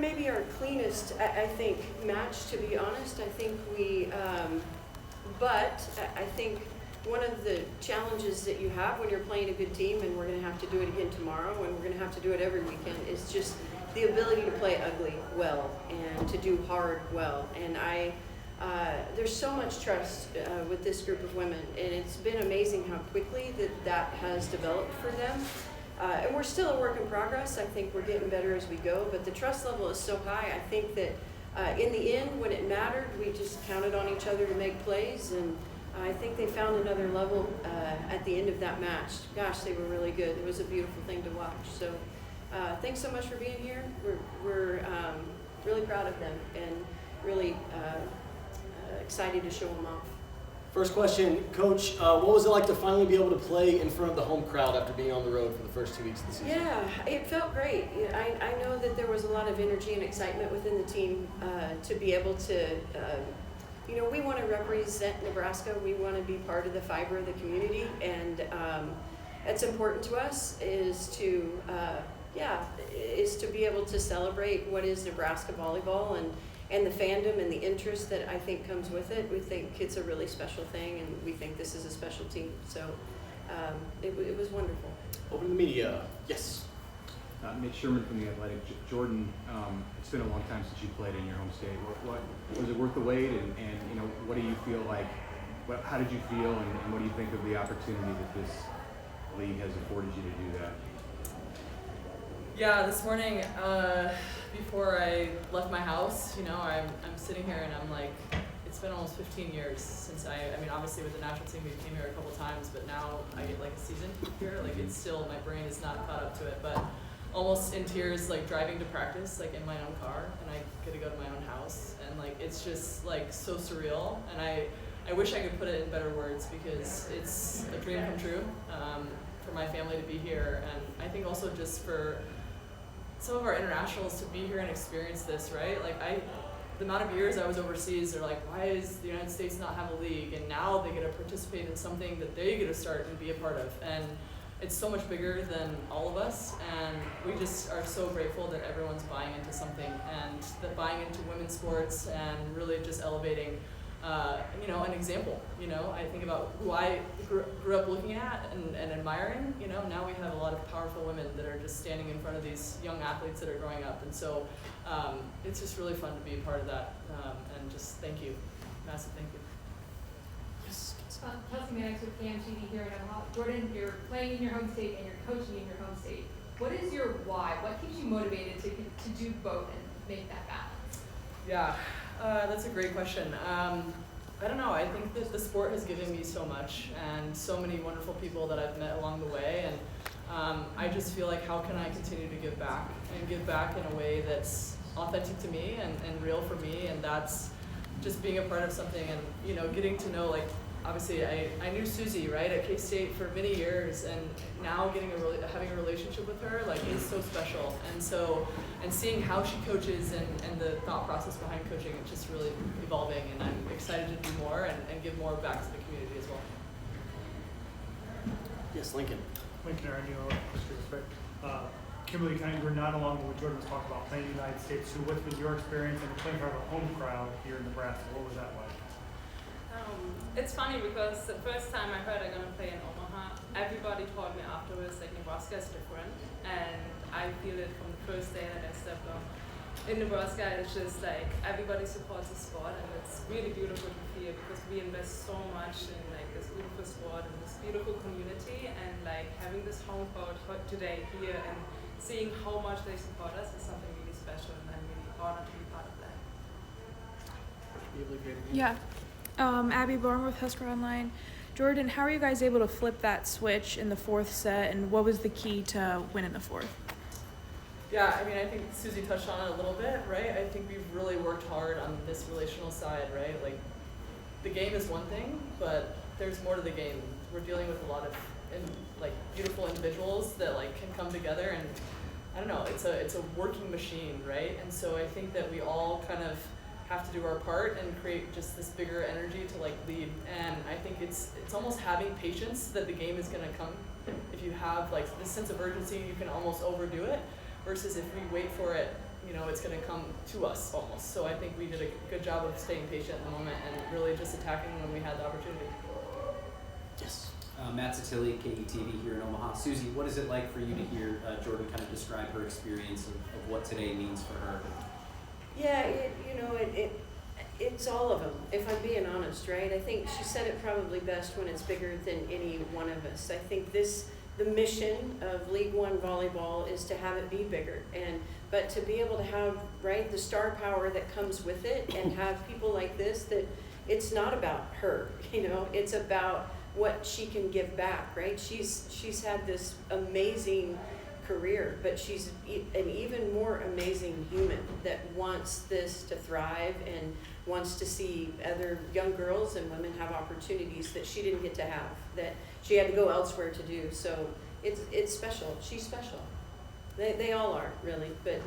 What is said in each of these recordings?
maybe our cleanest, I think, match, to be honest. I think but I think one of the challenges that you have when you're playing a good team, and we're going to have to do it again tomorrow, and we're going to have to do it every weekend, is just the ability to play ugly well and to do hard well. And there's so much trust with this group of women, and it's been amazing how quickly that has developed for them. And we're still a work in progress. I think we're getting better as we go, but the trust level is so high. I think that in the end, when it mattered, we just counted on each other to make plays, and I think they found another level at the end of that match. Gosh, they were really good. It was a beautiful thing to watch. So thanks so much for being here. We're really proud of them and really excited to show them off. First question, Coach, what was it like to finally be able to play in front of the home crowd after being on the road for the first 2 weeks of the season? Yeah, it felt great. I know that there was a lot of energy and excitement within the team to be able to, we want to represent Nebraska. We want to be part of the fiber of the community, and it's important to us is to be able to celebrate what is Nebraska volleyball and the fandom and the interest that I think comes with it. We think it's a really special thing, and we think this is a special team. So it was wonderful. Over to the media. Yes. Mitch Sherman from The Athletic. Jordan, it's been a long time since you played in your home state. What was it worth the wait? And what do you feel like? How did you feel? And what do you think of the opportunity that this league has afforded you to do that? Yeah, this morning, before I left my house, I'm sitting here and I'm like, it's been almost 15 years since I mean, obviously with the national team, we came here a couple times, but now I get like a season here. Like it's still, my brain is not caught up to it, but almost in tears, like driving to practice, like in my own car, and I get to go to my own house, and like it's just like so surreal, and I wish I could put it in better words because it's a dream come true for my family to be here, and I think also just for some of our internationals to be here and experience this, right? Like the amount of years I was overseas, they're like, why does the United States not have a league? And now they get to participate in something that they get to start and be a part of. And it's so much bigger than all of us, and we just are so grateful that everyone's buying into something, and that buying into women's sports and really just elevating, an example. I think about who I grew up looking at and admiring. Now we have a lot of powerful women that are just standing in front of these young athletes that are growing up, and so it's just really fun to be a part of that. And just thank you, massive thank you. Yes. Kelsey Mannix with KMTV here in Omaha. Jordan, you're playing in your home state and you're coaching in your home state. What is your why? What keeps you motivated to do both and make that balance? Yeah, that's a great question. I don't know. I think that the sport has given me so much and so many wonderful people that I've met along the way. And I just feel like how can I continue to give back and give back in a way that's authentic to me and real for me. And that's just being a part of something and, getting to know, like, obviously I knew Susie, right, at K-State for many years, and now having a relationship with her, like, is so special. And seeing how she coaches and the thought process behind coaching, it's just really evolving, and I'm excited to do more and give more back to the community as well. Yes, Lincoln. Lincoln Aranio, respect. Kimberly, kind of, you were not along with what Jordan was talking about, playing in the United States. So what was your experience in playing for a home crowd here in Nebraska? What was that like? It's funny because the first time I heard I'm going to play in Omaha, everybody told me afterwards that Nebraska is different, and I feel it from the first day that I stepped on. In Nebraska, it's just like everybody supports the sport, and it's really beautiful to feel because we invest so much in like this beautiful sport and this beautiful community, and like having this home crowd today here and seeing how much they support us is something really special, and I'm really honored to be part of that. Yeah. Abby Barn with HuskerOnline. Jordan, how are you guys able to flip that switch in the fourth set, and what was the key to win in the fourth? Yeah, I mean, I think Susie touched on it a little bit, right? I think we've really worked hard on this relational side, right? Like, the game is one thing, but there's more to the game. We're dealing with a lot of beautiful individuals that like can come together, and I don't know, it's a working machine, right? And so I think that we all kind of have to do our part and create just this bigger energy to like lead. And I think it's almost having patience that the game is going to come. If you have like this sense of urgency, you can almost overdo it, versus if we wait for it it's going to come to us almost. So I think we did a good job of staying patient in the moment and really just attacking when we had the opportunity. Yes. Matt Satilli, KETV here in Omaha. Susie, what is it like for you to hear Jordan kind of describe her experience of what today means for her? Yeah, it's all of them, if I'm being honest, right? I think she said it probably best when it's bigger than any one of us. I think the mission of League One volleyball is to have it be bigger, but to be able to have, right, the star power that comes with it, and have people like this, that it's not about her, it's about what she can give back, right? She's had this amazing career, but she's an even more amazing human that wants this to thrive and wants to see other young girls and women have opportunities that she didn't get to have, that she had to go elsewhere to do. So it's special. She's special. They all are, really, but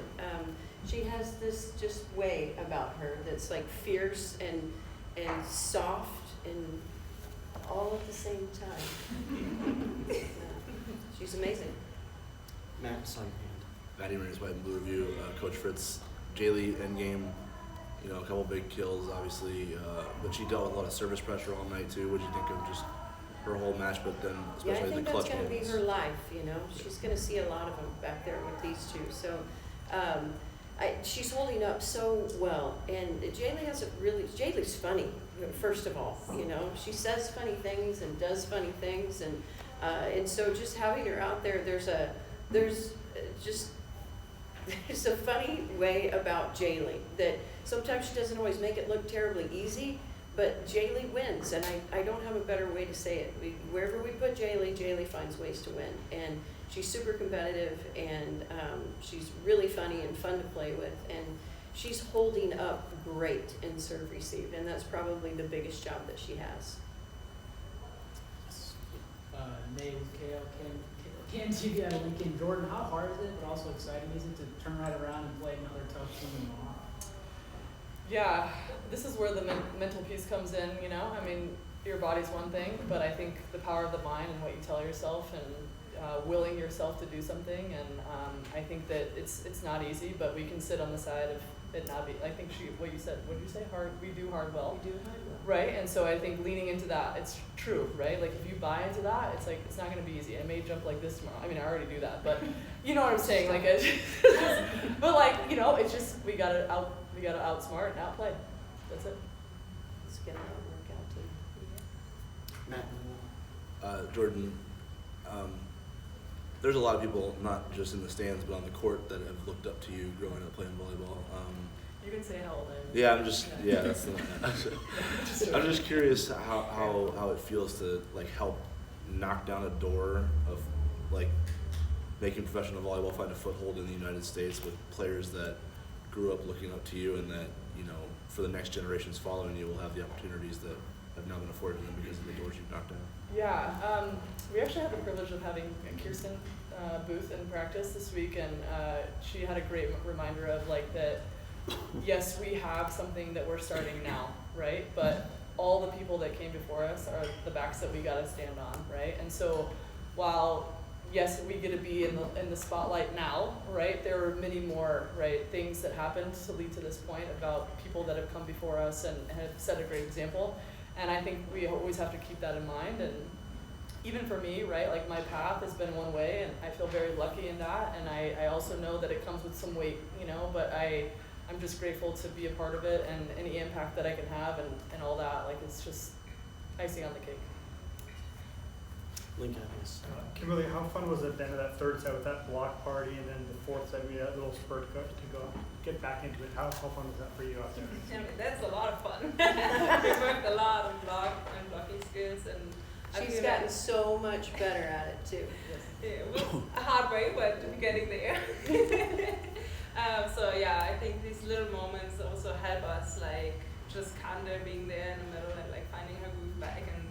she has this just way about her that's like fierce and soft and all at the same time. She's amazing. Matt, saw your hand. Batting Raiders White and Blue Review, Coach Fritz, Jaylee endgame, a couple big kills, obviously, but she dealt with a lot of service pressure all night too. What did you think of just her whole match, but then especially the clutch I think that's going to be moments? her life, She's going to see a lot of them back there with these two. So she's holding up so well, and Jaylee's funny, first of all, She says funny things and does funny things, and so just having her out there, there's a funny way about Jaylee that sometimes she doesn't always make it look terribly easy, but Jaylee wins, and I don't have a better way to say it. Wherever we put Jaylee finds ways to win, and she's super competitive, and she's really funny and fun to play with, and she's holding up great in serve receive, and that's probably the biggest job that she has. Nate with KTV had a weekend. Jordan, how hard is it, but also exciting is it to turn right around and play another tough team in Omaha? Yeah, this is where the mental piece comes in, your body's one thing, but I think the power of the mind and what you tell yourself and willing yourself to do something, and I think that it's not easy, but we can sit on the side of it not be, I think what you said, what did you say, hard, we do hard well? We do hard well. Right, and so I think leaning into that, it's true, right? Like if you buy into that, it's like, it's not gonna be easy. I may jump like this tomorrow. I mean, I already do that, but you know what I'm saying? Like, but like, it's just, we gotta outsmart and outplay. That's it. Let's get that workout too. Matt. Jordan, there's a lot of people, not just in the stands, but on the court that have looked up to you growing up playing volleyball. You can say how old I am. Yeah, I'm just curious how it feels to help knock down a door of making professional volleyball find a foothold in the United States with players that grew up looking up to you, and that for the next generations following you will have the opportunities that have now been afforded to them because of the doors you've knocked down. Yeah, we actually had the privilege of having Kirsten Booth in practice this week, and she had a great reminder of that. Yes, we have something that we're starting now, right? But all the people that came before us are the backs that we got to stand on, right? And so while, yes, we get to be in the spotlight now, right? There are many more, right, things that happened to lead to this point about people that have come before us and have set a great example. And I think we always have to keep that in mind. And even for me, right, my path has been one way, and I feel very lucky in that. And I also know that it comes with some weight, but I'm just grateful to be a part of it, and any impact that I can have and all that, it's just icing on the cake. Lincoln, yes. Kimberly, how fun was it at the end of that third set with that block party, and then the fourth set, we had that little spurt to go get back into it? How fun was that for you out there? That's a lot of fun. We worked a lot on blocking skills, and She's gotten so much better at it too. Yeah, it was a hard way, but we're getting there. So yeah, I think these little moments also help us, just kind of being there in the middle and finding her groove back. And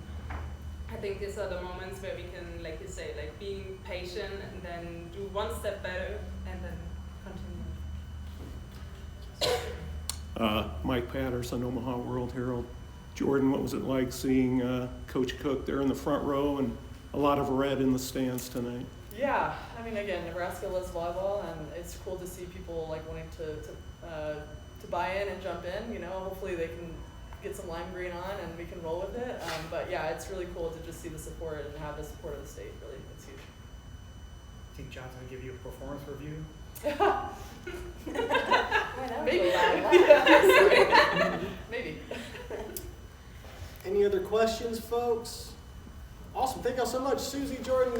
I think these are the moments where we can, like you say, being patient and then do one step better and then continue. Mike Patterson, Omaha World Herald. Jordan, what was it like seeing Coach Cook there in the front row and a lot of red in the stands tonight? Yeah, I mean, again, Nebraska loves volleyball, and it's cool to see people like wanting to buy in and jump in. You know, hopefully they can get some lime green on and we can roll with it. But yeah, it's really cool to just see the support and have the support of the state. Really, it's huge. I think John's gonna give you a performance review. Maybe. Yeah. Maybe. Any other questions, folks? Awesome. Thank y'all so much, Susie, Jordan.